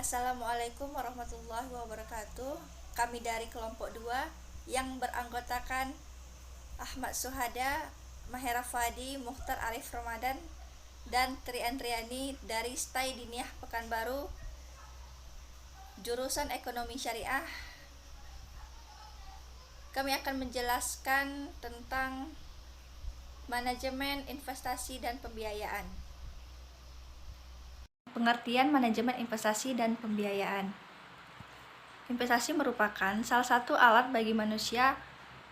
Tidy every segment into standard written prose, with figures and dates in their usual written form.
Assalamualaikum warahmatullahi wabarakatuh. Kami dari kelompok 2 yang beranggotakan Ahmad Suhada, Mahera Fadi, Mukhtar Arif Ramadan, dan Triandriani dari STAI Diniyah Pekanbaru, jurusan Ekonomi Syariah. Kami akan menjelaskan tentang manajemen investasi dan pembiayaan. Pengertian manajemen investasi dan pembiayaan. Investasi merupakan salah satu alat bagi manusia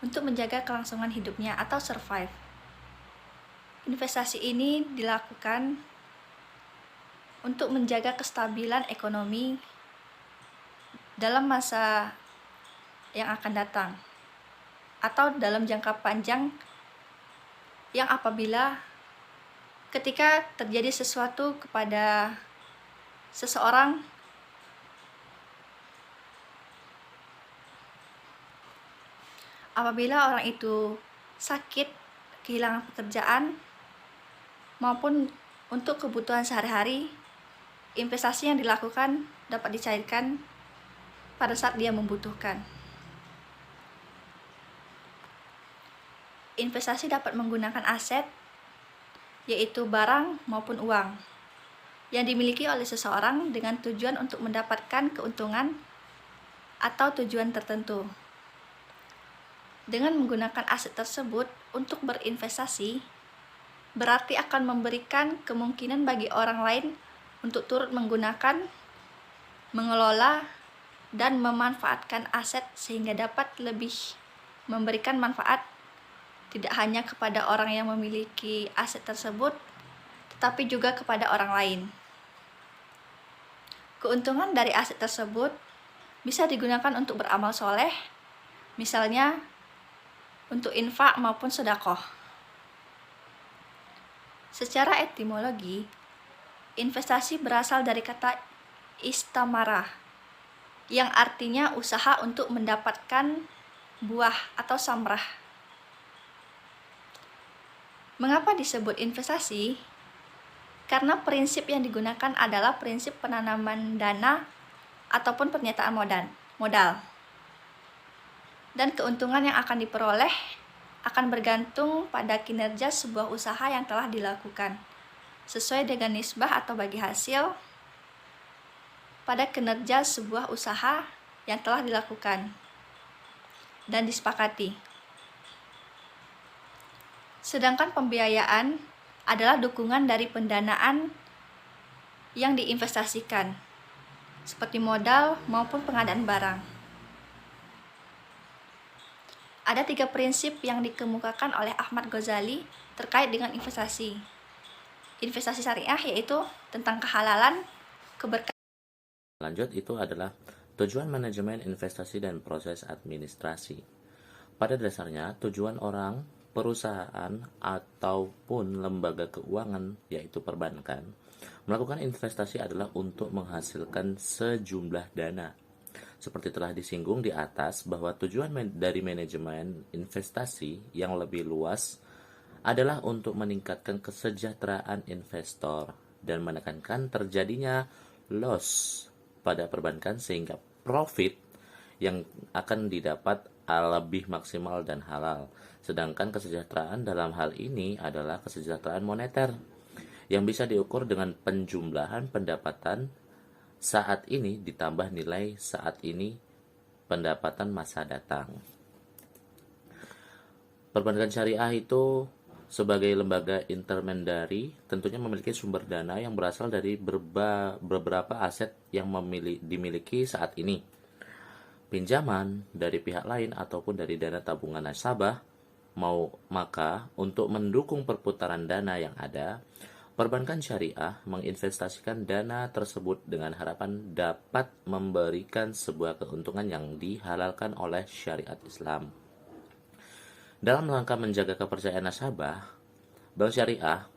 untuk menjaga kelangsungan hidupnya atau survive. Investasi ini dilakukan untuk menjaga kestabilan ekonomi dalam masa yang akan datang atau dalam jangka panjang, yang apabila ketika terjadi sesuatu kepada seseorang, apabila orang itu sakit, kehilangan pekerjaan, maupun untuk kebutuhan sehari-hari, investasi yang dilakukan dapat dicairkan pada saat dia membutuhkan. Investasi dapat menggunakan aset, yaitu barang maupun uang, yang dimiliki oleh seseorang dengan tujuan untuk mendapatkan keuntungan atau tujuan tertentu. Dengan menggunakan aset tersebut untuk berinvestasi, berarti akan memberikan kemungkinan bagi orang lain untuk turut menggunakan, mengelola, dan memanfaatkan aset sehingga dapat lebih memberikan manfaat tidak hanya kepada orang yang memiliki aset tersebut, tetapi juga kepada orang lain. Keuntungan dari aset tersebut bisa digunakan untuk beramal soleh, misalnya untuk infak maupun sedekah. Secara etimologi, investasi berasal dari kata istamarah, yang artinya usaha untuk mendapatkan buah atau samrah. Mengapa disebut investasi? Karena prinsip yang digunakan adalah prinsip penanaman dana ataupun pernyataan modal. Dan keuntungan yang akan diperoleh akan bergantung pada kinerja sebuah usaha yang telah dilakukan, sesuai dengan nisbah atau bagi hasil pada kinerja sebuah usaha yang telah dilakukan dan disepakati. Sedangkan pembiayaan adalah dukungan dari pendanaan yang diinvestasikan, seperti modal maupun pengadaan barang. Ada 3 prinsip yang dikemukakan oleh Ahmad Ghazali terkait dengan investasi. Investasi syariah yaitu tentang kehalalan, keberkahan. Lanjut, itu adalah tujuan manajemen investasi dan proses administrasi. Pada dasarnya, tujuan orang, perusahaan, ataupun lembaga keuangan, yaitu perbankan, melakukan investasi adalah untuk menghasilkan sejumlah dana. Seperti telah disinggung di atas, bahwa tujuan dari manajemen investasi yang lebih luas adalah untuk meningkatkan kesejahteraan investor dan menekankan terjadinya loss pada perbankan sehingga profit yang akan didapat lebih maksimal dan halal. Sedangkan kesejahteraan dalam hal ini adalah kesejahteraan moneter yang bisa diukur dengan penjumlahan pendapatan saat ini ditambah nilai saat ini pendapatan masa datang. Perbankan syariah itu sebagai lembaga intermediari tentunya memiliki sumber dana yang berasal dari beberapa aset yang dimiliki saat ini. Pinjaman dari pihak lain ataupun dari dana tabungan nasabah. Maka untuk mendukung perputaran dana yang ada, perbankan syariah menginvestasikan dana tersebut dengan harapan dapat memberikan sebuah keuntungan yang dihalalkan oleh syariat Islam. Dalam rangka menjaga kepercayaan nasabah, bank syariah,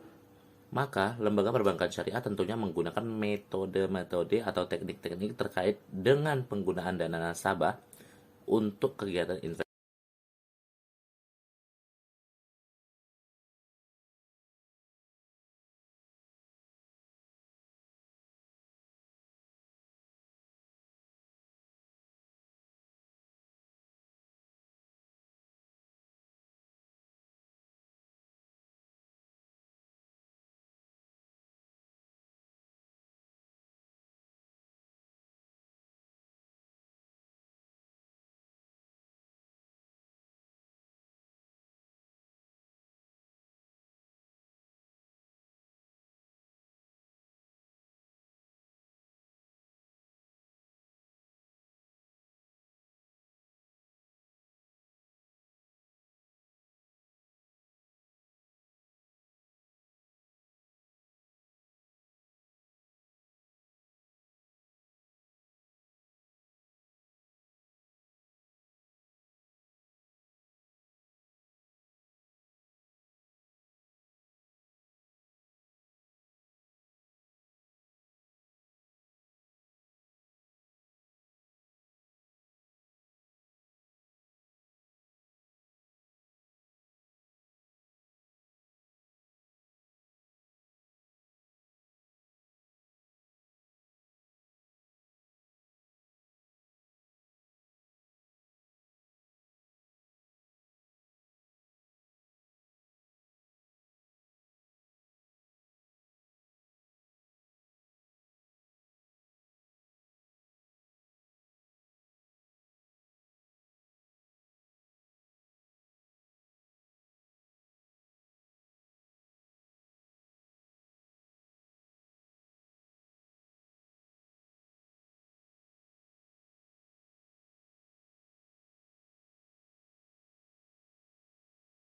maka lembaga perbankan syariah tentunya menggunakan metode-metode atau teknik-teknik terkait dengan penggunaan dana nasabah untuk kegiatan investasi.